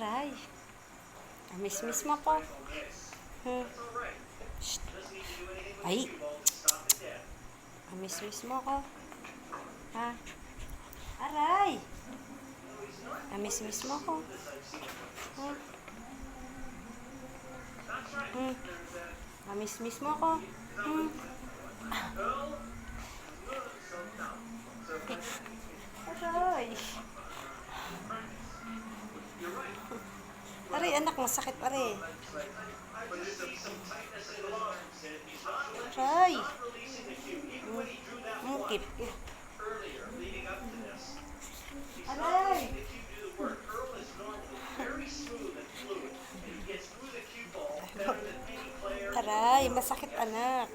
Aray. Miss mo ko. Shh. Ay. Miss mo ko. Ha? Aray. Miss mo ko. Miss mo ko. Aray. Aray, anak, masakit, aray. Aray. Mungkip. Aray. Aray, masakit, anak.